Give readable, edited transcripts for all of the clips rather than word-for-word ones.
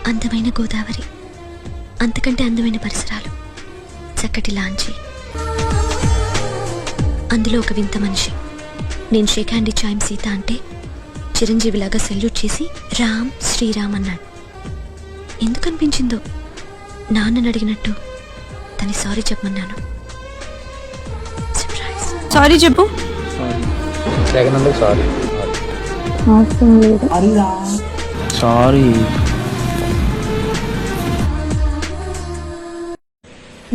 అందమైన గోదావరి, అంతకంటే అందమైన పరిసరాలు, చక్కటి లాంచి, అందులో ఒక వింత మనిషి. నేను షేక్ హ్యాండ్ ఇచ్చాయం సీత అంటే చిరంజీవిలాగా సెల్యూట్ చేసి రామ్ శ్రీరామ్ అన్నాడు. ఎందుకు అనిపించిందో నాన్నని అడిగినట్టు తను సారీ చెప్పమన్నాను. సారీ చెప్పు. సారీ.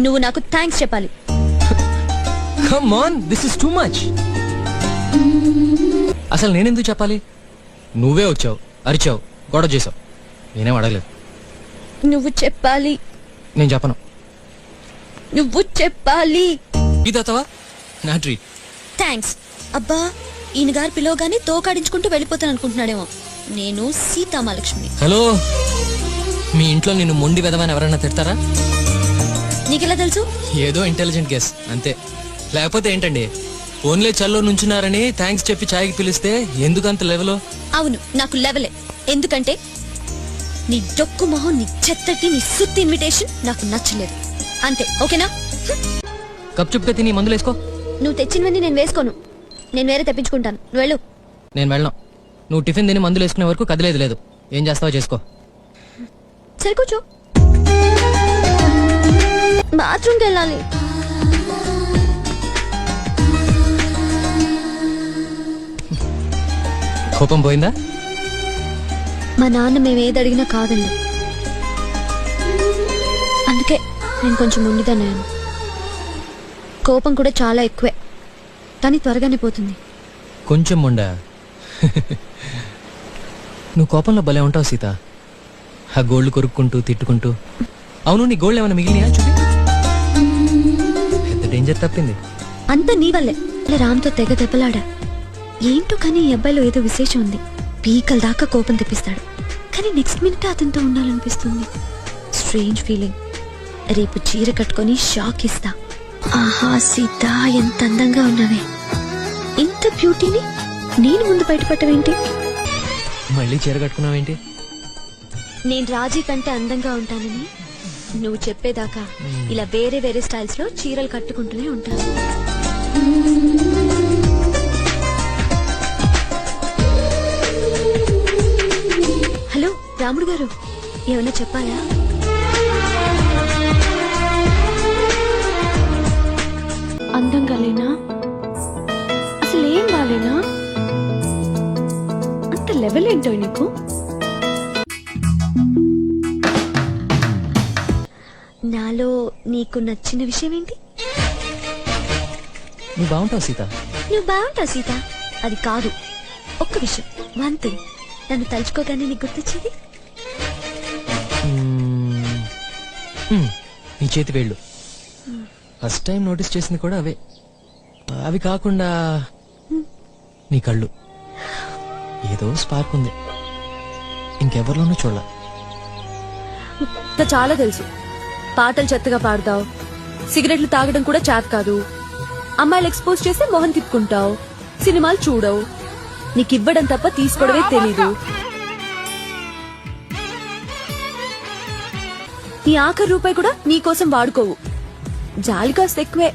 నువ్వు నాకు థ్యాంక్స్ చెప్పాలి. Come on, this is too much. అసలు నేనెందుకు చెప్పాలి? నువ్వే వచ్చావు, అరిచావు, గొడవ చేసావు, నేనేం అడగలేదు. నువ్వు చెప్పాలి. నేను చెప్పను. నువ్వు చెప్పాలి. ఇదతవా నా ట్రీట్. థ్యాంక్స్. అబ్బా, ఈయన గారు పిలవగానే తోకాడించుకుంటూ వెళ్ళిపోతాను అనుకుంటున్నాడేమో. నేను సీతామహాలక్ష్మి. హలో, మీ ఇంట్లో నిన్ను మొండి వెదవని ఎవరైనా తిడతారా? నీకెలా తెలుసు? ఏదో ఇంటెలిజెంట్ గెస్ అంతే. లేకపోతే ఏంటండి, ఓన్లే చల్లో నుంచున్నారని థ్యాంక్స్ చెప్పి ఛాయ్కి పిలిస్తే ఎందుకంత లెవెలో? అవును, నాకు లెవెలే. ఎందుకంటే నీ డొక్కు మొహం, నీ చెత్తటి, నీ సుత్తి ఇన్విటేషన్ నాకు నచ్చలేదు. అంతే, ఓకేనా? కప్ చుప్పుగా తిని మందులు వేసుకో. నువ్వు తెచ్చినవన్నీ నేను వేసుకోను. నేను వేరే తెప్పించుకుంటాను. నువ్వు వెళ్ళు. నేను వెళ్ళను. నువ్వు టిఫిన్ తిని మందులు వేసుకునే వరకు కదిలేదు లేదు. ఏం చేస్తావో చేసుకో. సరే కూర్చో. బాత్రూమ్కి వెళ్ళాలి. కోపం పోయిందా? మా నాన్న మేము ఏది అడిగినా కాదండి. అందుకే నేను కొంచెం ఉండిదన్నాను. కోపం కూడా చాలా ఎక్కువే, కానీ త్వరగానే పోతుంది. కొంచెం ఉండా. నువ్వు కోపంలో భలే ఉంటావు సీత. ఆ గోళ్లు కొరుక్కుంటూ తిట్టుకుంటూ. అవును, నీ గోళ్ళు ఏమైనా మిగిలినాయా? చూపి. పెద్ద డేంజర్ తప్పింది. అంతా నీ వల్లే. రామ్తో తెగ దెబ్బలాడా. ఏంటో కానీ ఈ అబ్బాయిలో ఏదో విశేషం ఉంది. పీకల దాకా కోపం తెప్పిస్తాడు, కానీ నెక్స్ట్ మినిట్ అతనితో ఉండాలనిపిస్తుంది. Strange feeling. రేపు చీర కట్టుకొని షాక్ ఇస్తా. ఆహా సీత, ఎంత అందంగా ఉన్నావే. ఇంత బ్యూటీని నేను ముందు బయటపడవేంటి? మళ్ళీ చీర కట్టుకున్నావేంటి? నేను రాజీ కంటే అందంగా ఉంటానని నువ్వు చెప్పేదాకా ఇలా వేరే వేరే స్టైల్స్ లో చీరలు కట్టుకుంటూనే ఉంటాను. హలో రాముడు గారు, ఏమన్నా చెప్పాలా? అందంగా లేనా? అసలు ఏం బాలేనా? అంత లెవెల్ ఏంటో నీకు? నాలో నీకు నచ్చిన విషయం ఏంటి? నువ్వు బాగుంటావు సీత. నువ్వు బాగుంటావు సీత. అది కాదు, ఒక్క విషయం, వన్ థింగ్. నన్ను తలుచుకోగానే నీకు గుర్తొచ్చేది నీ చేతి వేళ్ళు. ఫస్ట్ టైం నోటీస్ చేసింది కూడా అవే. అవి కాకుండా నీ కళ్ళు. ఏదో స్పార్క్ ఉంది, ఇంకెవరిలోనూ చూడ. చాలా తెలుసు. పాటలు చెత్తగా పాడతావు, సిగరెట్లు తాగడం కూడా చేత కాదు, అమ్మాయిలు ఎక్స్పోజ్ చేస్తే మొహం తిప్పుకుంటావు, సినిమాలు చూడవు, నీకు ఇవ్వడం తప్ప తీసుకోవడమే తెలీదు. నీ ఆఖరి రూపాయి కూడా నీ కోసం వాడుకోవు. జాలి కాస్త ఎక్కువే.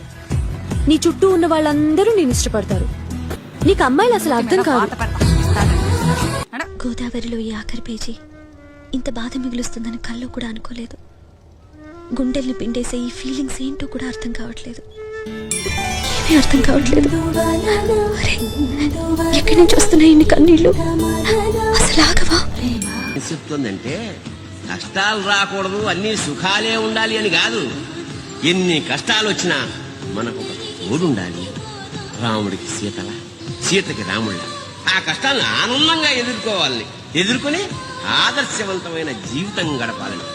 నీ చుట్టూ ఉన్న వాళ్ళందరూ నేను ఇష్టపడతారు. నీకు అమ్మాయిలు అసలు అర్థం కాదు. గోదావరిలో ఈ ఆఖరి పేజీ ఇంత బాధ మిగులుస్తుందని కల్లో కూడా అనుకోలేదు. గుండెల్ని పిండేసే ఈ ఫీలింగ్స్ ఏంటో కూడా అర్థం కావట్లేదు. ఏమీ అర్థం కావట్లేదు. ఎక్కడి నుంచి వస్తున్నాయి ఇన్ని కన్నీళ్లు? అసలు ఆగవా? చెప్తుందంటే కష్టాలు రాకూడదు, అన్ని సుఖాలే ఉండాలి అని కాదు. ఎన్ని కష్టాలు వచ్చినా మనకు ఒక తోడు ఉండాలి. రాముడికి సీతల, సీతకి రాముళ్ళ. ఆ కష్టాలను ఆనందంగా ఎదుర్కోవాలని, ఎదుర్కొని ఆదర్శవంతమైన జీవితం గడపాలని